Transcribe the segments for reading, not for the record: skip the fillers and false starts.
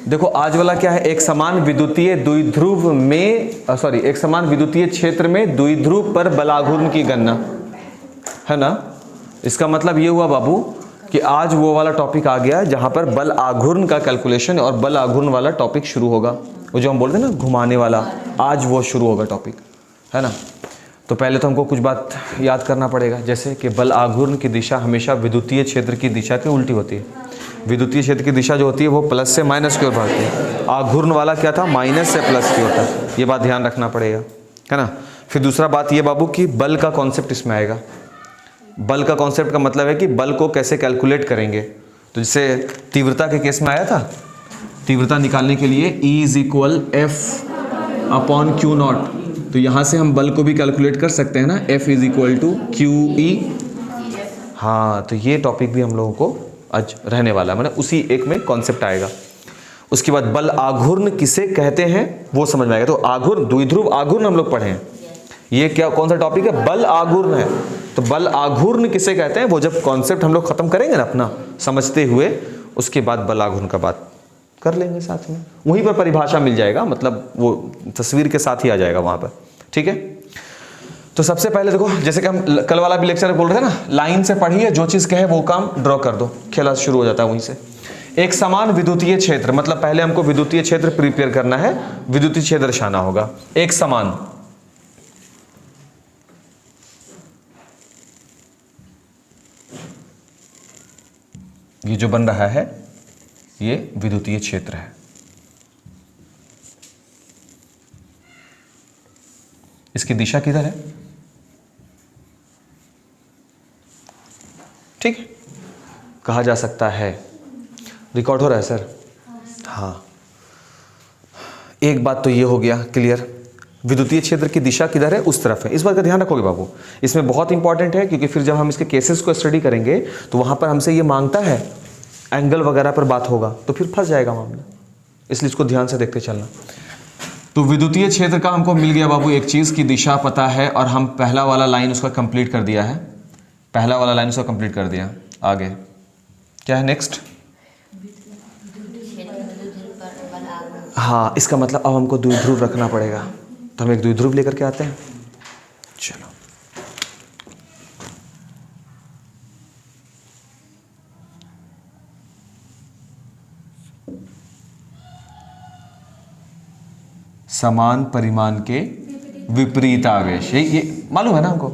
देखो आज वाला क्या है, एक समान विद्युतीय द्विध्रुव में एक समान विद्युतीय क्षेत्र में द्विध्रुव पर बलाघूर्ण की गणना, है ना। इसका मतलब ये हुआ बाबू कि आज वो वाला टॉपिक आ गया जहां पर बल आघूर्ण का कैलकुलेशन और बल आघूर्ण वाला टॉपिक शुरू होगा। वो जो हम बोलते हैं ना घुमाने वाला, आज वो शुरू होगा टॉपिक, है ना। तो पहले तो हमको कुछ बात याद करना पड़ेगा, जैसे कि बल आघूर्ण की दिशा हमेशा विद्युतीय क्षेत्र की दिशा के उल्टी होती है। विद्युतीय क्षेत्र की दिशा जो होती है वो प्लस से माइनस की ओर भागती है। आघूर्ण वाला क्या था, माइनस से प्लस की ओर था। ये बात ध्यान रखना पड़ेगा, है ना। फिर दूसरा बात ये बाबू कि बल का कॉन्सेप्ट इसमें आएगा। बल का कॉन्सेप्ट का मतलब है कि बल को कैसे कैलकुलेट करेंगे। तो जैसे तीव्रता के केस में आया था, तीव्रता निकालने के लिए E इज इक्वल F/Q0, तो यहाँ से हम बल को भी कैलकुलेट कर सकते हैं ना, F is equal to QE। हाँ, तो ये टॉपिक भी हम लोगों को आज रहने वाला है, मतलब उसी एक में कॉन्सेप्ट आएगा। उसके बाद बल आघूर्ण किसे कहते हैं वो समझ में आएगा। तो आघूर्ण, द्विध्रुव आघूर्ण हम लोग पढ़े हैं। ये क्या, कौन सा टॉपिक है, बल आघूर्ण है। तो बल आघूर्ण किसे कहते हैं वो जब कॉन्सेप्ट हम लोग खत्म करेंगे ना अपना समझते हुए, उसके बाद बल आघूर्ण का बात कर लेंगे साथ में। वहीं पर परिभाषा मिल जाएगा, मतलब वो तस्वीर के साथ ही आ जाएगा वहां पर, ठीक है। तो सबसे पहले देखो, जैसे कि हम कल वाला भी लेक्चर में बोल रहे थे ना, लाइन से पढ़िए, जो चीज कहे वो काम ड्रॉ कर दो, खेला शुरू हो जाता है वहीं से। एक समान विद्युतीय क्षेत्र, मतलब पहले हमको विद्युतीय क्षेत्र प्रिपेयर करना है, विद्युतीय क्षेत्र दर्शाना होगा। एक समान, ये जो बन रहा है ये विद्युतीय क्षेत्र है। इसकी दिशा किधर है, ठीक है, कहा जा सकता है। रिकॉर्ड हो रहा है सर? हाँ, एक बात तो ये हो गया क्लियर, विद्युतीय क्षेत्र की दिशा किधर है, उस तरफ है। इस बात का ध्यान रखोगे बाबू, इसमें बहुत इंपॉर्टेंट है, क्योंकि फिर जब हम इसके केसेस को स्टडी करेंगे तो वहां पर हमसे ये मांगता है एंगल वगैरह पर बात होगा, तो फिर फंस जाएगा मामला, इसलिए इसको ध्यान से देखते चलना। तो विद्युतीय क्षेत्र का हमको मिल गया बाबू, एक चीज की दिशा पता है, और हम पहला वाला लाइन उसका कंप्लीट कर दिया है, पहला वाला लाइन उसका कंप्लीट कर दिया। आगे क्या है नेक्स्ट? हाँ, इसका मतलब अब हमको द्विध्रुव रखना पड़ेगा, तो हम एक द्विध्रुव लेकर के आते हैं। चलो, समान परिमाण के विपरीत आवेश, ये मालूम है ना हमको,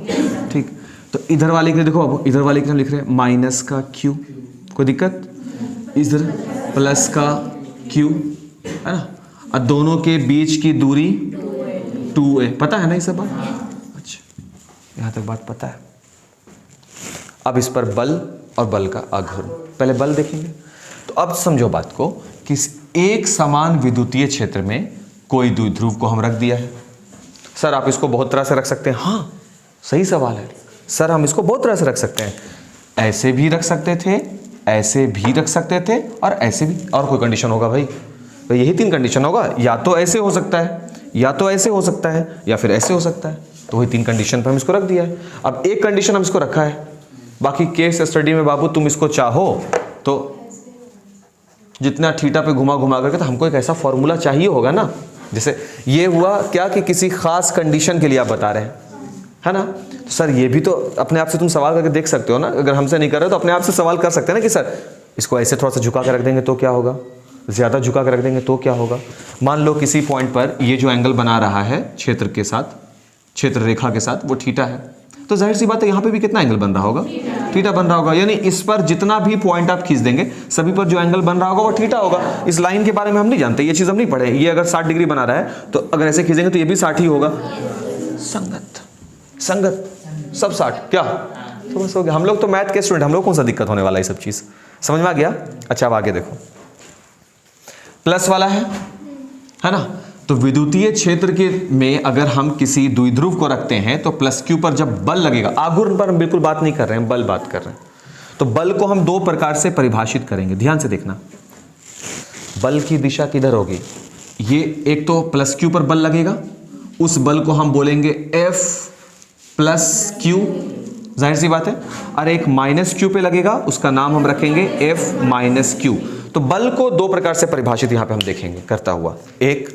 ठीक। तो इधर वाले के लिए देखो, अब इधर वाले के हम लिख रहे हैं माइनस का Q, कोई दिक्कत? इधर प्लस का Q, है ना, और दोनों के बीच की दूरी 2a, पता है ना ये सब बात? अच्छा, यहाँ तक बात पता है। अब इस पर बल और बल का आघूर्ण, पहले बल देखेंगे। तो अब समझो बात को कि एक समान विद्युतीय क्षेत्र में कोई द्विध्रुव को हम रख दिया है। सर आप इसको बहुत तरह से रख सकते हैं, हाँ सही सवाल है सर, हम इसको बहुत तरह से रख सकते हैं। ऐसे भी रख सकते थे, ऐसे भी रख सकते थे, और ऐसे भी। और कोई कंडीशन होगा भाई? तो यही 3 कंडीशन होगा, या तो ऐसे हो सकता है, या तो ऐसे हो सकता है, या फिर ऐसे हो सकता है। तो वही 3 कंडीशन पर हम इसको रख दिया है। अब एक कंडीशन हम इसको रखा है, बाकी केस स्टडी में बाबू तुम इसको चाहो तो जितना थीटा पे घुमा घुमा करके, तो हमको एक ऐसा फॉर्मूला चाहिए होगा ना। जैसे ये हुआ क्या कि किसी खास कंडीशन के लिए आप बता रहे हैं, है ना। तो सर ये भी तो अपने आप से तुम सवाल करके देख सकते हो ना, अगर हमसे नहीं कर रहे हो तो अपने आप से सवाल कर सकते हैं ना कि सर इसको ऐसे थोड़ा सा झुका कर रख देंगे तो क्या होगा, ज़्यादा झुका कर रख देंगे तो क्या होगा। मान लो किसी पॉइंट पर ये जो एंगल बना रहा है क्षेत्र के साथ, क्षेत्र रेखा के साथ, वो थीटा है, तो जाहिर सी बात है यहाँ पे भी कितना एंगल बन रहा होगा, थीटा बन रहा होगा। यानी इस पर जितना भी पॉइंट आप खींच देंगे, सभी पर जो एंगल बन रहा होगा वो थीटा होगा। इस लाइन के बारे में हम नहीं जानते, ये चीज़ हम नहीं पढ़े। ये अगर 60 डिग्री बना रहा है तो अगर ऐसे खींचेंगे तो ये भी 60 ही होगा। संगत संगत सब 60, क्या तो बस हो गया। हम लोग तो मैथ के स्टूडेंट, हम लोग कौन सा दिक्कत होने वाला है, सब चीज़ समझ में आ गया। अच्छा अब आगे देखो, प्लस वाला है ना। तो विद्युतीय क्षेत्र के में अगर हम किसी द्विध्रुव को रखते हैं तो प्लस Q पर जब बल लगेगा, आघूर्ण पर हम बिल्कुल बात नहीं कर रहे हैं, बल बात कर रहे हैं। तो बल को हम 2 प्रकार से परिभाषित करेंगे, ध्यान से देखना। बल की दिशा किधर होगी, ये एक तो प्लस Q पर बल लगेगा, उस बल को हम बोलेंगे F प्लस Q, जाहिर सी बात है। और एक माइनस Q पे लगेगा, उसका नाम हम रखेंगे F माइनस Q। तो बल को दो प्रकार से परिभाषित यहां पे हम देखेंगे करता हुआ। एक,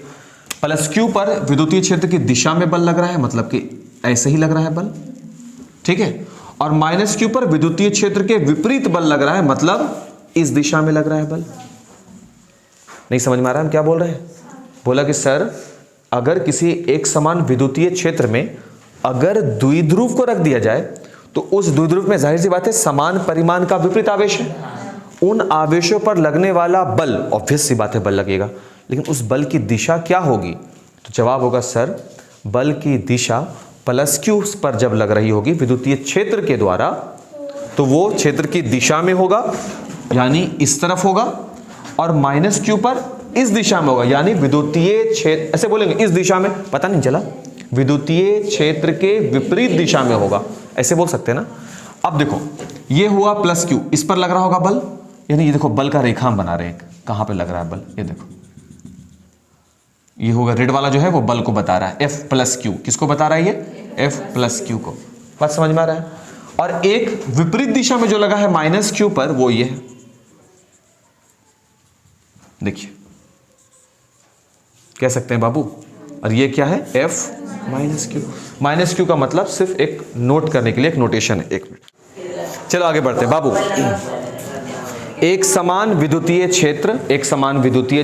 प्लस क्यू पर विद्युतीय क्षेत्र की दिशा में बल लग रहा है, मतलब कि ऐसे ही लग रहा है बल, ठीक है। और माइनस क्यू पर विद्युतीय क्षेत्र के विपरीत बल लग रहा है, मतलब इस दिशा में लग रहा है बल। नहीं समझ में आ रहा है हम क्या बोल रहे हैं? बोला कि सर अगर किसी एक समान विद्युतीय क्षेत्र में अगर द्विध्रुव को रख दिया जाए तो उस द्विध्रुव में जाहिर सी बात है समान परिमाण का विपरीत आवेश है, उन आवेशों पर लगने वाला बल, ऑब्वियस सी बात है बल लगेगा, लेकिन उस बल की दिशा क्या होगी? तो जवाब होगा सर बल की दिशा प्लस क्यू पर जब लग रही होगी विद्युतीय क्षेत्र के द्वारा तो वो क्षेत्र की दिशा में होगा, यानी इस तरफ होगा, और माइनस क्यू पर इस दिशा में होगा, यानी विद्युतीय क्षेत्र, ऐसे बोलेंगे इस दिशा में, पता नहीं चला, विद्युतीय क्षेत्र के विपरीत दिशा में होगा, ऐसे बोल सकते हैं ना। अब देखो ये हुआ प्लस क्यू, इस पर लग रहा होगा बल, यानी ये देखो बल का रेखा हम बना रहे हैं, कहां पे लग रहा है बल, ये देखो ये होगा रेड वाला जो है वो बल को बता रहा है, एफ प्लस क्यू, किसको बता रहा है ये? एफ प्लस क्यू को। बात समझ में आ रहा है? और एक विपरीत दिशा में जो लगा है माइनस क्यू पर, वो ये है, देखिए कह सकते हैं बाबू, और ये क्या है? F minus Q. Minus Q का मतलब सिर्फ एक नोट करने के लिए एक नोटेशन है। एक मिनट, चलो आगे बढ़ते हैं बाबू। एक समान विद्युतीय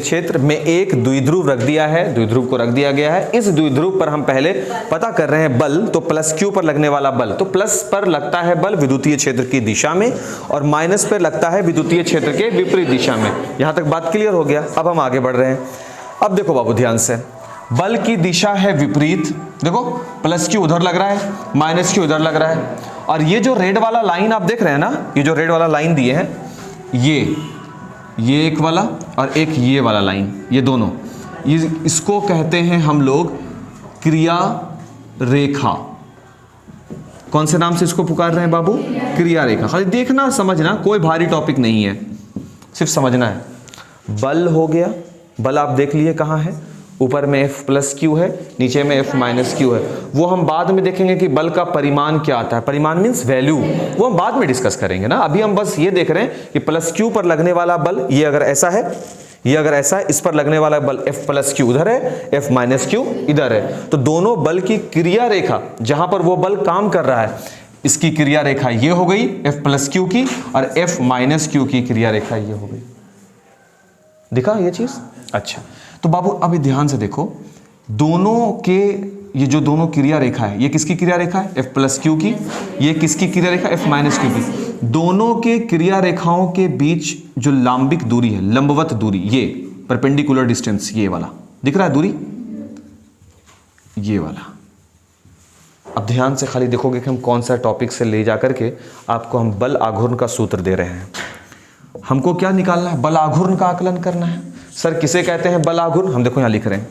क्षेत्र में एक द्विध्रुव रख दिया है, द्विध्रुव को रख दिया गया है। इस द्विध्रुव पर हम पहले पता कर रहे हैं बल, तो प्लस क्यू पर लगने वाला बल, तो प्लस पर लगता है बल विद्युतीय क्षेत्र की दिशा में और माइनस पर लगता है विद्युतीय क्षेत्र के विपरीत दिशा में। यहां तक बात क्लियर हो गया। अब हम आगे बढ़ रहे हैं। अब देखो बाबू ध्यान से, बल की दिशा है विपरीत, देखो प्लस क्यू उधर लग रहा है, माइनस क्यू उधर लग रहा है, और ये जो रेड वाला लाइन आप देख रहे हैं ना, ये जो रेड वाला लाइन दिए हैं, ये एक वाला और एक ये वाला लाइन, ये दोनों, ये इसको कहते हैं हम लोग क्रिया रेखा। कौन से नाम से इसको पुकार रहे हैं बाबू? क्रिया रेखा। खाली देखना समझना, कोई भारी टॉपिक नहीं है, सिर्फ समझना है। बल हो गया, बल आप देख लिए कहाँ है, ऊपर में F प्लस क्यू है, नीचे में F माइनस क्यू है। वो हम बाद में देखेंगे कि बल का परिमाण क्या आता है, परिमाण मीन्स वैल्यू, वो हम बाद में डिस्कस करेंगे ना। अभी हम बस ये देख रहे हैं कि प्लस क्यू पर लगने वाला बल, ये अगर ऐसा है, ये अगर ऐसा है, इस पर लगने वाला बल F प्लस क्यू उधर है, F माइनस क्यू इधर है, तो दोनों बल की क्रिया रेखा जहां पर वो बल काम कर रहा है, इसकी क्रिया रेखा ये हो गई F प्लस क्यू की, और F माइनस क्यू की क्रिया रेखा ये हो गई। दिखा ये चीज? अच्छा, तो बाबू अभी ध्यान से देखो, दोनों के ये जो दोनों क्रिया रेखा है, ये किसकी क्रिया रेखा है? F प्लस क्यू की। ये किसकी क्रिया रेखा? F माइनस क्यू की। दोनों के क्रिया रेखाओं के बीच जो लंबिक दूरी है, लंबवत दूरी, ये परपेंडिकुलर डिस्टेंस, ये वाला दिख रहा है दूरी, ये वाला। अब ध्यान से खाली देखोगे कि हम कौन सा टॉपिक से ले जाकर के आपको हम बल आघूर्ण का सूत्र दे रहे हैं। हमको क्या निकालना है? बल आघूर्ण का आकलन करना है। सर किसे कहते हैं बल आघूर्ण? हम देखो यहां लिख रहे हैं,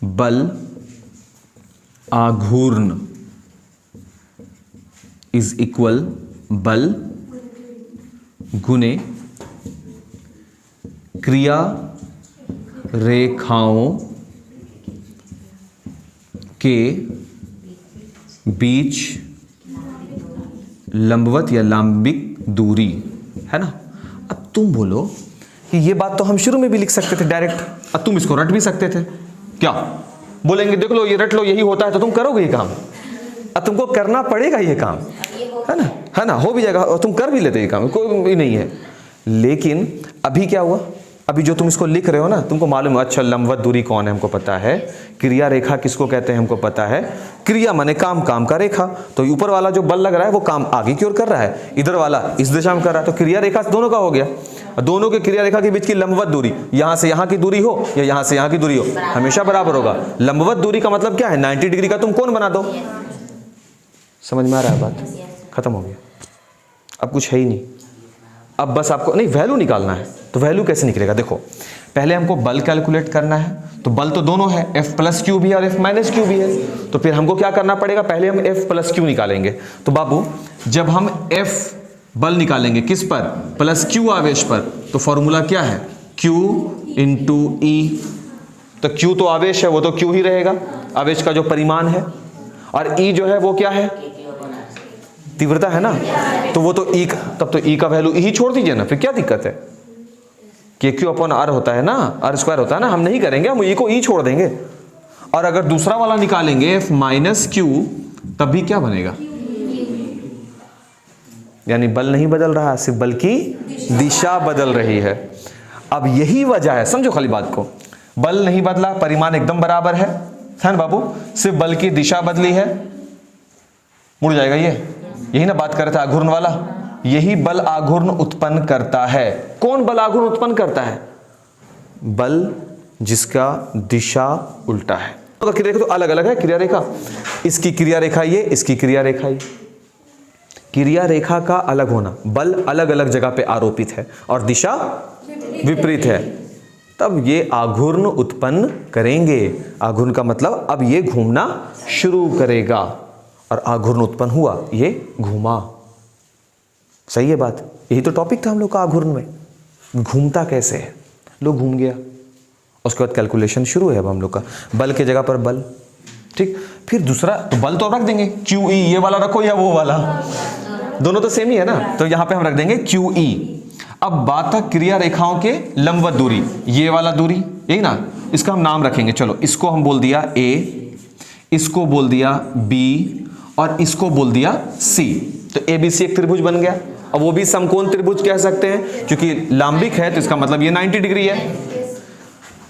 बल आघूर्ण इज इक्वल बल गुने क्रिया रेखाओं के बीच लंबवत या लंबिक दूरी, है ना। अब तुम बोलो कि ये बात तो हम शुरू में भी लिख सकते थे डायरेक्ट, अब तुम इसको रट भी सकते थे। क्या बोलेंगे? देख लो, ये रट लो, यही होता है, तो तुम करोगे ये काम। अब तुमको करना पड़ेगा ये काम, है ना, है ना, हो भी जाएगा और तुम कर भी लेते ये काम, कोई भी नहीं है। लेकिन अभी क्या हुआ? अभी जो तुम इसको लिख रहे हो ना, तुमको मालूम है, अच्छा लंबवत दूरी कौन है हमको पता है, क्रिया रेखा किसको कहते हैं हमको पता है, क्रिया माने काम, काम का रेखा, तो ऊपर वाला जो बल लग रहा है वो काम आगे की ओर कर रहा है, इधर वाला इस दिशा में कर रहा है, तो क्रिया रेखा दोनों का हो गया। दोनों के क्रिया रेखा के बीच की लंबवत दूरी, यहां से यहां की दूरी हो या यहां से यहां की दूरी हो, हमेशा बराबर होगा। लंबवत दूरी का मतलब क्या है? 90 डिग्री का तुम कोण बना दो। समझ में आ रहा है बात? खत्म हो गया, अब कुछ है ही नहीं। अब बस आपको नहीं वैल्यू निकालना है, तो वैल्यू कैसे निकलेगा? देखो पहले हमको बल कैलकुलेट करना है, तो बल तो दोनों है, F प्लस क्यू भी है और F माइनस क्यू भी है, तो फिर हमको क्या करना पड़ेगा? पहले हम F प्लस क्यू निकालेंगे। तो बाबू जब हम F बल निकालेंगे किस पर? प्लस क्यू आवेश पर, तो फॉर्मूला क्या है? Q इंटू ई। तो Q तो आवेश है, वो तो Q ही रहेगा, आवेश का जो परिमाण है, और E जो है वो क्या है? तीव्रता है ना, तो वो तो E, तब तो E का वैल्यू ही छोड़ दीजिए ना, फिर क्या दिक्कत है? के क्यू अपॉन आर होता है ना, आर स्क्वायर होता है ना, हम नहीं करेंगे, हम ई को ई छोड़ देंगे। और अगर दूसरा वाला निकालेंगे एफ माइनस क्यू, तब भी क्या बनेगा, यानी बल नहीं बदल रहा, सिर्फ बल की दिशा बदल रही है। अब यही वजह है, समझो खाली बात को, बल नहीं बदला, परिमाण एकदम बराबर है ना बाबू, सिर्फ बल की दिशा बदली है, मुड़ जाएगा ये। यही ना बात कर रहे थे आघूर्ण वाला, यही बल आघूर्ण उत्पन्न करता है। कौन बल आघूर्ण उत्पन्न करता है? बल जिसका दिशा उल्टा है। तो क्रिया रेखा तो अलग अलग है क्रिया रेखा, इसकी क्रिया रेखा ये, इसकी क्रिया रेखा ये। क्रिया रेखा का अलग होना, बल अलग अलग जगह पे आरोपित है और दिशा विपरीत है, तब ये आघूर्ण उत्पन्न करेंगे। आघूर्ण का मतलब अब ये घूमना शुरू करेगा, और आघूर्ण उत्पन्न हुआ, ये घूमा। सही है बात? यही तो टॉपिक था हम लोग का आघूर्ण में, घूमता कैसे है, लोग घूम गया। उसके बाद कैलकुलेशन शुरू है अब हम लोग का, बल के जगह पर बल, ठीक। फिर दूसरा तो बल तो रख देंगे क्यू ई, ये वाला रखो या वो वाला, दोनों तो सेम ही है ना, तो यहां पे हम रख देंगे क्यू ई। अब बात था क्रिया रेखाओं के लंबवत दूरी, ये वाला दूरी, यही ना, इसका हम नाम रखेंगे, चलो इसको हम बोल दिया ए, इसको बोल दिया बी, और इसको बोल दिया सी। तो ए बी सी एक त्रिभुज बन गया। अब वो भी समकोण त्रिभुज कह सकते हैं, क्योंकि लांबिक है, तो इसका मतलब ये 90 डिग्री है।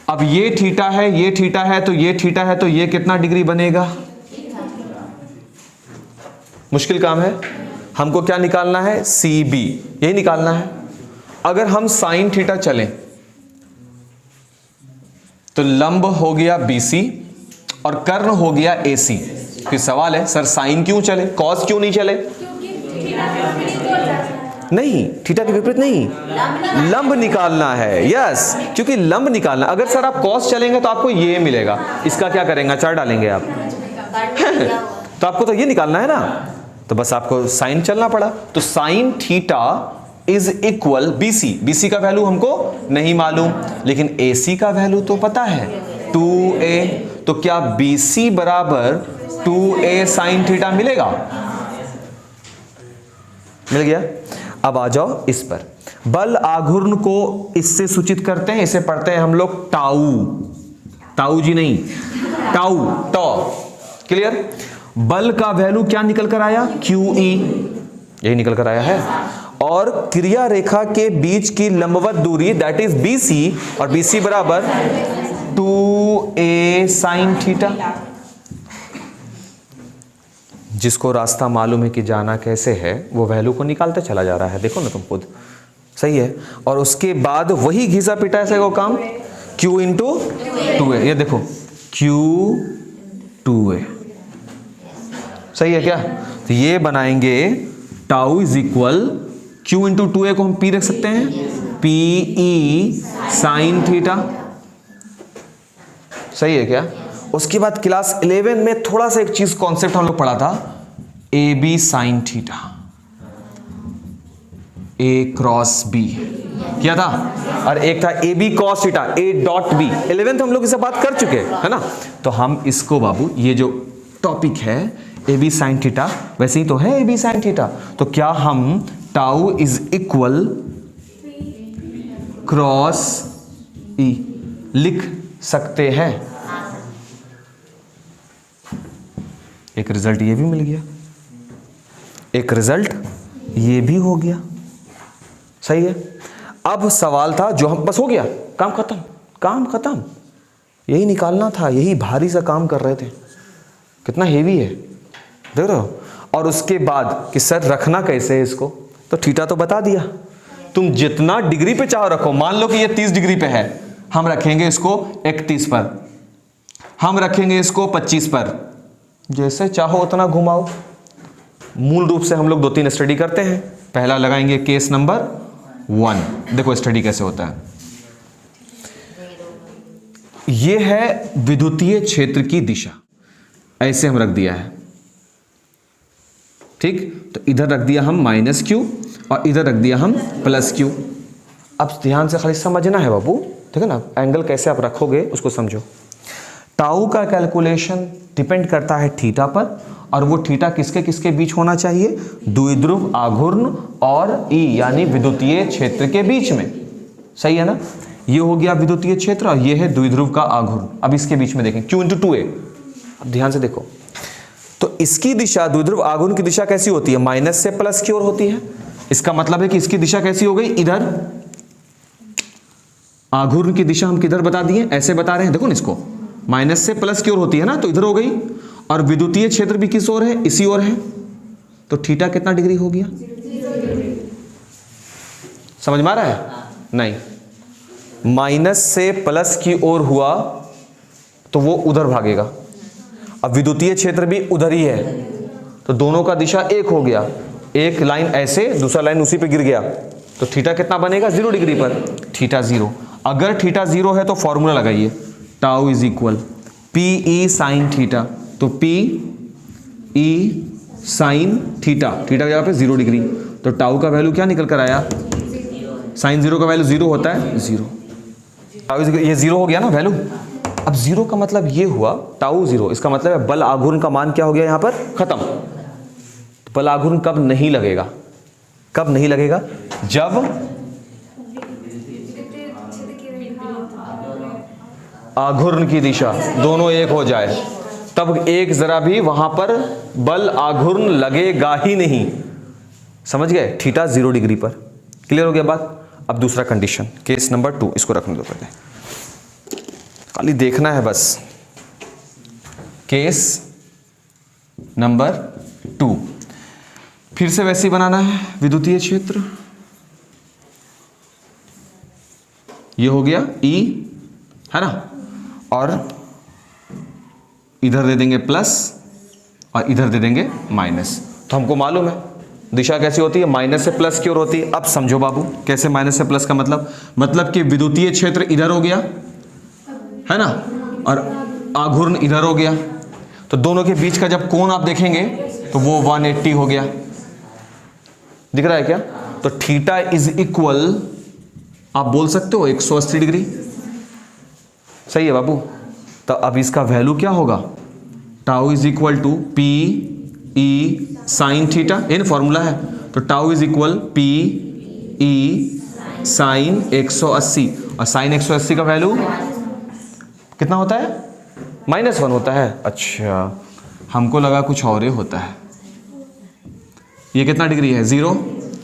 अब ये थीटा है, ये थीटा है, तो ये थीटा है, तो ये कितना डिग्री बनेगा? मुश्किल काम है, हमको क्या निकालना है? सी बी, यही निकालना है। अगर हम साइन थीटा चलें तो लंब हो गया BC और कर्ण हो गया AC। फिर सवाल है सर साइन क्यों चले, कॉस क्यों नहीं चले? नहीं, थीटा के विपरीत नहीं, लंब निकालना है। यस, क्योंकि लंब निकालना। अगर सर आप कॉस चलेंगे तो आपको ये मिलेगा, इसका क्या करेंगे, चार डालेंगे आप तो आपको तो ये निकालना है ना, तो बस आपको साइन चलना पड़ा। तो sine theta is equal BC। BC का वैल्यू हमको नहीं मालूम, लेकिन AC का वैल्यू तो पता है 2A। तो क्या BC बराबर 2A साइन थीटा मिलेगा? मिल गया। अब आ जाओ इस पर, बल आघूर्ण को इससे सूचित करते हैं, इसे पढ़ते हैं हम लोग टाउ। टाउ जी नहीं, टाउ, टॉ। क्लियर? बल का वैल्यू क्या निकल कर आया? QE, यही निकल कर आया है। और क्रिया रेखा के बीच की लंबवत दूरी दैट इज BC, और BC बराबर 2A साइन थीटा। जिसको रास्ता मालूम है कि जाना कैसे है, वो वैल्यू को निकालते चला जा रहा है, देखो ना तुम खुद। सही है। और उसके बाद वही घिसा पिटा ऐसे वो काम, Q इंटू 2A, ये देखो Q2A। सही है क्या? तो ये बनाएंगे tau is equal Q into 2A को हम P रख सकते हैं, PE साइन थीटा। सही है क्या? उसके बाद क्लास 11 में थोड़ा सा एक चीज कॉन्सेप्ट हम लोग पढ़ा था, AB sine theta, A cross B किया था, और एक था AB cos theta, A dot B। 11th हम लोग इसे बात कर चुके हैं ना। तो हम इसको बाबू, ये जो टॉपिक है AB साइन थीटा, वैसे ही तो है AB साइन थीटा, तो क्या हम tau is equal cross E लिख सकते हैं? एक रिजल्ट ये भी मिल गया, एक रिजल्ट ये भी हो गया। सही है। अब सवाल था जो हम, बस हो गया, काम खत्म, काम खत्म। यही निकालना था, यही भारी सा काम कर रहे थे। कितना हेवी है देख रहे हो। और उसके बाद कि सर रखना कैसे है इसको, तो थीटा तो बता दिया, तुम जितना डिग्री पे चाहो रखो। मान लो कि ये 30 डिग्री पे है, हम रखेंगे इसको 31 पर, हम रखेंगे इसको 25 पर, जैसे चाहो उतना घुमाओ। मूल रूप से हम लोग 2-3 स्टडी करते हैं। पहला लगाएंगे केस नंबर 1, देखो स्टडी कैसे होता है। यह है विद्युतीय क्षेत्र की दिशा, ऐसे हम रख दिया है, ठीक। तो इधर रख दिया हम -Q और इधर रख दिया हम +Q। अब ध्यान से खाली समझना है बाबू, ठीक है ना, एंगल कैसे आप रखोगे उसको समझो। टाउ का कैलकुलेशन डिपेंड करता है थीटा पर, और वो थीटा किसके किसके बीच होना चाहिए? द्विध्रुव आघूर्ण और E यानी विद्युतीय क्षेत्र के बीच में। सही है ना। ये हो गया विद्युतीय क्षेत्र और ये है द्विध्रुव का आघूर्ण। अब इसके बीच में देखें Q × 2a। अब ध्यान से देखो, तो इसकी दिशा, द्विध्रुव आघूर्ण की दिशा कैसी होती है, माइनस से प्लस की ओर होती है। इसका मतलब है कि इसकी दिशा कैसी हो गई, इधर। आघूर्ण की दिशा हम किधर बता दिए, ऐसे बता रहे हैं, देखो ना इसको, माइनस से प्लस की ओर होती है ना, तो इधर हो गई। और विद्युतीय क्षेत्र भी किस ओर है, इसी ओर है। तो थीटा कितना डिग्री हो गया, समझ में आ रहा है? नहीं, माइनस से प्लस की ओर हुआ तो वो उधर भागेगा। अब विद्युतीय क्षेत्र भी उधर ही है, तो दोनों का दिशा एक हो गया। एक लाइन ऐसे, दूसरा लाइन उसी पे गिर गया, तो थीटा कितना बनेगा, 0 डिग्री पर, थीटा 0। अगर थीटा 0 है तो फॉर्मूला लगाइए, tau is equal PE sine theta. तो PE साइन थीटा, थीटा की जगह पे 0 डिग्री, तो टाउ का वैल्यू क्या निकल कर आया, साइन 0 का वैल्यू 0 होता है, 0। ये 0 हो गया ना वैल्यू। अब 0 का मतलब ये हुआ, टाउ 0, इसका मतलब है बल आघूर्ण का मान क्या हो गया यहां पर, खत्म। बल आघूर्ण कब नहीं लगेगा, कब नहीं लगेगा, जब आघूर्ण की दिशा दोनों एक हो जाए, तब एक जरा भी वहां पर बल आघूर्ण लगेगा ही नहीं। समझ गए, थीटा 0 डिग्री पर। क्लियर हो गया बात। अब दूसरा कंडीशन, केस नंबर 2, इसको रखने दो पहले, खाली देखना है बस। केस नंबर 2 फिर से वैसे ही बनाना है, विद्युतीय क्षेत्र ये हो गया E, है ना, और इधर दे देंगे प्लस और इधर दे देंगे माइनस। तो हमको मालूम है दिशा कैसी होती है, माइनस से प्लस की ओर होती है। अब समझो बाबू, कैसे माइनस से प्लस का मतलब कि विद्युतीय क्षेत्र इधर हो गया, है ना, और आघूर्ण इधर हो गया, तो दोनों के बीच का जब कोण आप देखेंगे तो वो 180 हो गया। दिख रहा है क्या? तो थीटा इज इक्वल, आप बोल सकते हो 180 डिग्री। सही है बाबू। तो अब इसका वैल्यू क्या होगा, tau is equal to PE sine theta, ये फॉर्मूला है। तो tau is equal PE sine 180, और साइन 180 का वैल्यू कितना होता है, -1 होता है। अच्छा, हमको लगा कुछ और ही होता है। ये कितना डिग्री है, 0,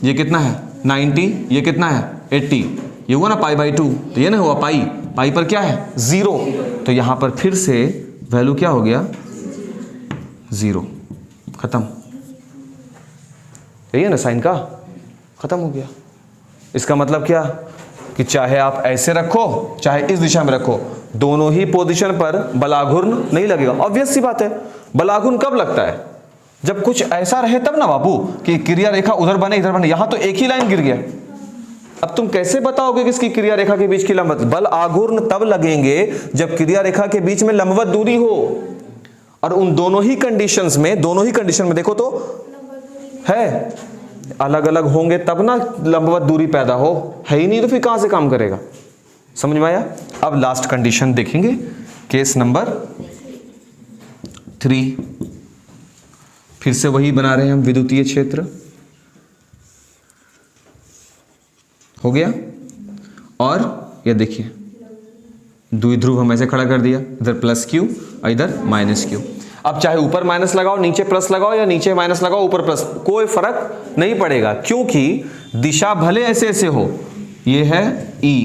ये कितना है 90, ये कितना है 80, ये हुआ ना π/2, तो ये ना हुआ पाई पर क्या है 0, तो यहां पर फिर से वैल्यू क्या हो गया 0, खत्म। यही है ना, साइन का खत्म हो गया। इसका मतलब क्या कि चाहे आप ऐसे रखो चाहे इस दिशा में रखो, दोनों ही पोजीशन पर बलाघूर्ण नहीं लगेगा। ऑब्वियस सी बात है, बलाघूर्ण कब लगता है, जब कुछ ऐसा रहे तब ना बाबू, कि क्रिया रेखा उधर बने इधर बने। यहां तो एक ही लाइन गिर गया, अब तुम कैसे बताओगे कि इसकी क्रिया रेखा के बीच की लंबवत। बल आघूर्ण तब लगेंगे जब क्रिया रेखा के बीच में लंबवत दूरी हो, और उन दोनों ही कंडीशंस में देखो तो है, अलग अलग होंगे तब ना लंबवत दूरी पैदा हो, है ही नहीं तो फिर कहां से काम करेगा। समझ में आया। अब लास्ट कंडीशन देखेंगे, केस नंबर 3, फिर से वही बना रहे हैं हम, विद्युतीय क्षेत्र हो गया, और ये देखिए द्विध्रुव हम ऐसे खड़ा कर दिया, इधर +Q और इधर -Q। अब चाहे ऊपर माइनस लगाओ नीचे प्लस लगाओ, या नीचे माइनस लगाओ ऊपर प्लस, कोई फर्क नहीं पड़ेगा, क्योंकि दिशा भले ऐसे ऐसे हो, ये है E,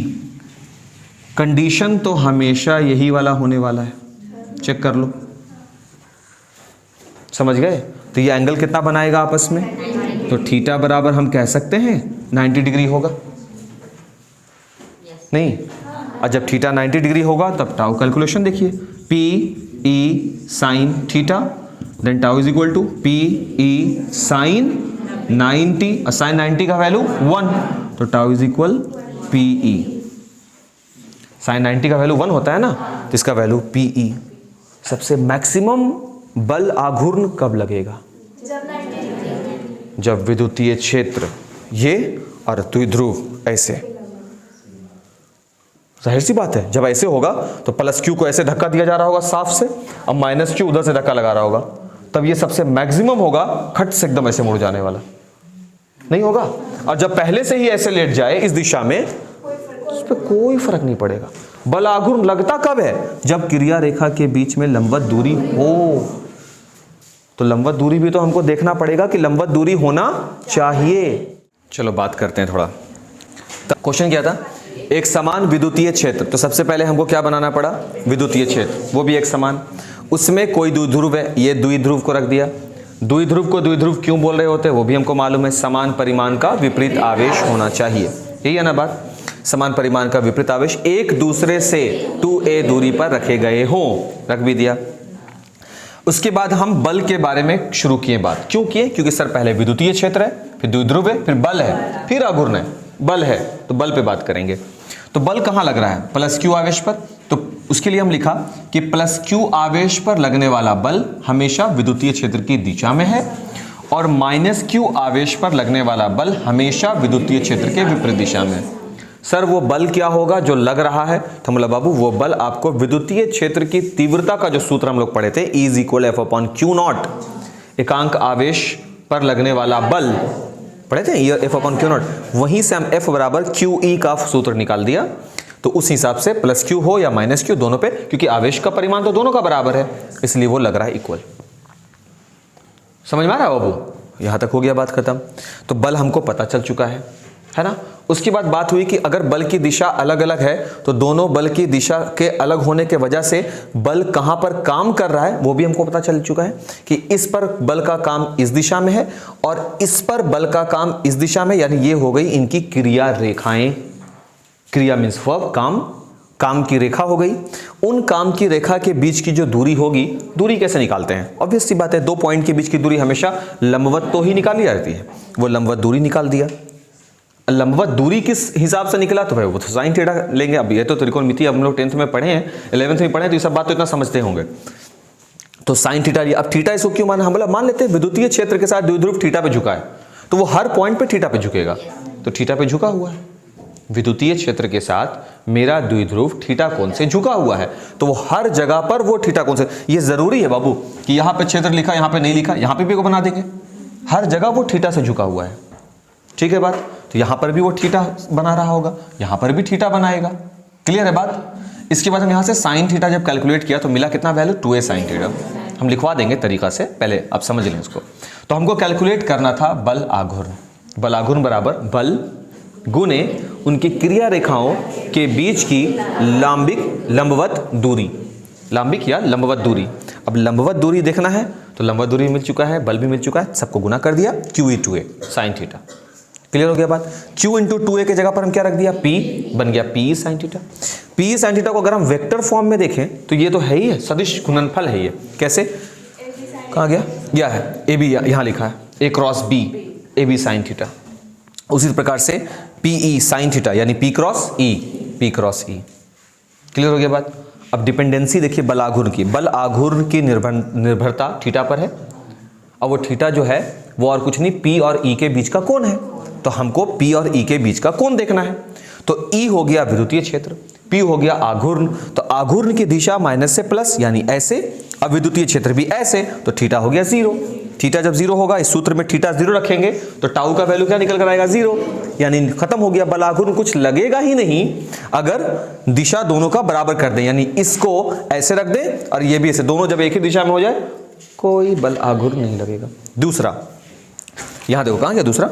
कंडीशन तो हमेशा यही वाला होने वाला है। चेक कर लो, समझ गए। तो ये एंगल कितना बनाएगा आपस में, तो थीटा बराबर हम कह सकते हैं 90 डिग्री होगा, नहीं। और जब थीटा 90 डिग्री होगा तब टाउ कैलकुलेशन देखिए, PE sine theta, then tau is equal to PE sine 90, और साइन 90 का वैल्यू 1, तो tau is equal PE। Sine 90 का वैल्यू 1 होता है ना, तो इसका वैल्यू PE। सबसे मैक्सिमम बल आघूर्ण कब लगेगा, जब विद्युतीय क्षेत्र ये और द्विध्रुव ऐसे। जाहिर सी बात है, जब ऐसे होगा तो +Q को ऐसे धक्का दिया जा रहा होगा साफ से, अब -Q उधर से धक्का लगा रहा होगा, तब ये सबसे मैक्सिमम होगा, खट से एकदम ऐसे मुड़ जाने वाला नहीं होगा। और जब पहले से ही ऐसे लेट जाए इस दिशा में, पर कोई फर्क नहीं पड़ेगा। बल आघूर्ण लगता कब है? जब क्रिया रेखा के बीच में लंबवत दूरी हो। तो लंबवत दूरी भी तो हमको देखना पड़ेगा कि लंबवत दूरी होना चाहिए। चलो बात करते हैं थोड़ा। क्वेश्चन क्या था? एक समान विद्युतीय क्षेत्र। तो सबसे पहले हमको क्या बनाना पड़ा? विद्युतीय क्षेत्र, वो भी एक समान। उसमें कोई द्विध्रुव है, ये द्विध्रुव को रख दिया। द्विध्रुव को द्विध्रुव क्यों बोल रहे होते हैं वो भी हमको मालूम है। समान परिमाण का विपरीत आवेश होना चाहिए, यही है ना बात। समान परिमाण का विपरीत आवेश एक दूसरे से 2a दूरी पर रखे गए हों, रख भी दिया। उसके बाद हम बल के बारे में शुरू किए बात। क्यों किए? क्योंकि सर पहले विद्युतीय क्षेत्र है, फिर द्विध्रुव है, फिर बल है, फिर आघूर्ण है, बल है, तो बल पे बात करेंगे। तो बल कहाँ लग रहा है? प्लस क्यू आवेश पर। तो उसके लिए हम लिखा कि प्लस क्यू आवेश पर लगने वाला बल हमेशा विद्युतीय क्षेत्र की दिशा में है और माइनस क्यू आवेश पर लगने वाला बल हमेशा विद्युतीय क्षेत्र के विपरीत दिशा में है। सर वो बल क्या होगा जो लग रहा है? तो बोला बाबू वो बल आपको विद्युतीय क्षेत्र की तीव्रता का जो सूत्र हम लोग पढ़े थे, E = F/Q0, एकांक आवेश पर लगने वाला बल पढ़े थे, F/Q0, वहीं से हम F = QE का सूत्र निकाल दिया। तो उस हिसाब से प्लस क्यू हो या माइनस क्यू दोनों पे, क्योंकि आवेश का परिमाण तो दोनों का बराबर है, इसलिए वो लग रहा है इक्वल। समझ में आ रहा है बाबू? यहां तक हो गया, बात खत्म। तो बल हमको पता चल चुका है ना। उसके बाद बात हुई कि अगर बल की दिशा अलग अलग है तो दोनों बल की दिशा के अलग होने के वजह से बल कहां पर काम कर रहा है वो भी हमको पता चल चुका है कि इस पर बल का काम इस दिशा में है और इस पर बल का काम इस दिशा में, यानी ये हो गई इनकी क्रिया रेखाएं। क्रिया मीन्स वर्ब, काम की रेखा हो गई। उन काम की रेखा के बीच की जो दूरी होगी, दूरी कैसे निकालते हैं? ऑब्वियस सी बात है, दो पॉइंट के बीच की दूरी हमेशा लंबवत तो ही निकाली जाती है। वो लंबवत दूरी निकाल दिया। लंबवत दूरी किस हिसाब से निकला? तो भाई वो तो साइन थीटा लेंगे। अब ये तो त्रिकोणमिति हम लोग 10th में पढ़े हैं, 11th में पढ़े हैं, तो ये सब बात तो इतना समझते होंगे। तो साइन थीटा, अब थीटा इसको क्यों माना? हम बोला मान लेते हैं विद्युतीय क्षेत्र के साथ द्विध्रुव थीटा पे झुका है, तो वो हर पॉइंट पे थीटा पे झुकेगा। तो थीटा पे झुका हुआ है, विद्युतीय क्षेत्र के साथ मेरा द्विध्रुव थीटा कोण से झुका हुआ है, तो वो हर जगह पर वो थीटा कोण से। ये जरूरी है बाबू कि यहाँ पे क्षेत्र लिखा, यहाँ पे नहीं लिखा, यहाँ पे भी को बना देंगे। हर जगह वो थीटा से झुका हुआ है, ठीक है बात। तो यहां पर भी वो थीटा बना रहा होगा, यहां पर भी थीटा बनाएगा। क्लियर है बात? इसके बाद हम यहां से साइन थीटा जब कैलकुलेट किया तो मिला कितना वैल्यू? 2a sine theta. हम लिखवा देंगे तरीका से, पहले आप समझ लें इसको। तो हमको कैलकुलेट करना था बल आघूर्ण। बल आघूर्ण बराबर बल गुने उनकी क्रिया रेखाओं के बीच की लंबवत दूरी, लांबिक या लंबवत दूरी। अब लंबवत दूरी देखना है तो लंबवत दूरी मिल चुका है, बल भी मिल चुका है, सबको गुना कर दिया, QE/2a साइन थीटा। क्लियर हो गया बात? Q × 2a के जगह पर हम क्या रख दिया? P, बन गया P sin theta. P sin theta को अगर हम वेक्टर फॉर्म में देखें तो ये तो है ही है, सदिश गुणनफल है ये। कैसे? कहाँ गया? यह है AB, यहाँ लिखा है A × B, AB sin theta. उसी प्रकार से PE sin थीटा यानी P × E, P × E। Clear हो गया बात? अब डिपेंडेंसी देखिए बल आघूर्ण की। बल आघूर्ण की निर्भरता थीटा पर है। अब वो थीटा जो है वो और कुछ नहीं, P और E के बीच का कोण है। तो हमको P और E के बीच का कोण देखना है। तो E हो गया विद्युतीय क्षेत्र, P हो गया आघूर्ण। तो आघूर्ण की दिशा माइनस से प्लस यानी ऐसे, अब विद्युतीय क्षेत्र भी ऐसे, तो थीटा हो गया 0। थीटा जब 0 होगा, इस सूत्र में थीटा 0 रखेंगे तो टाउ का वैल्यू क्या निकल कर आएगा? 0, यानी खत्म हो गया। बल आघूर्ण कुछ लगेगा ही नहीं अगर दिशा दोनों का बराबर कर दें, यानी इसको ऐसे रख दें और ये भी ऐसे, दोनों जब एक ही दिशा में हो जाए कोई बल आघूर्ण नहीं लगेगा। दूसरा, यहां देखो कहां गया दूसरा?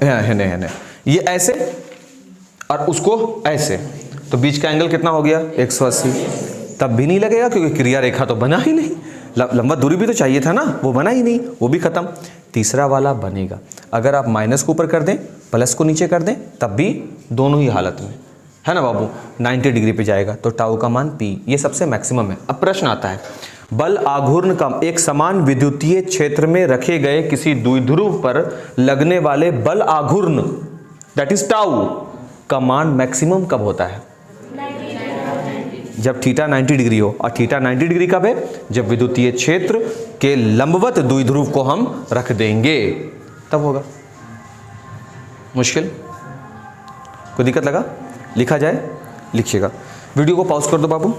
है ये ऐसे और उसको ऐसे, तो बीच का एंगल कितना हो गया? 180। तब भी नहीं लगेगा क्योंकि क्रिया रेखा तो बना ही नहीं, लंबा दूरी भी तो चाहिए था ना, वो बना ही नहीं, वो भी खत्म। तीसरा वाला बनेगा अगर आप माइनस को ऊपर कर दें, प्लस को नीचे कर दें, तब भी दोनों ही हालत में, है ना बाबू, 90 डिग्री पे जाएगा। तो टाउ का मान P, ये सबसे मैक्सिमम है। अब प्रश्न आता है, बल आघूर्ण का एक समान विद्युतीय क्षेत्र में रखे गए किसी द्विध्रुव पर लगने वाले बल आघूर्ण दैट इज टाउ का मान मैक्सिमम कब होता है? जब थीटा 90 डिग्री हो। और थीटा 90 डिग्री कब है? जब विद्युतीय क्षेत्र के लंबवत द्विध्रुव को हम रख देंगे, तब होगा। मुश्किल? कोई दिक्कत लगा? लिखा जाए? लिखिएगा। वीडियो को पॉज कर दो बाबू।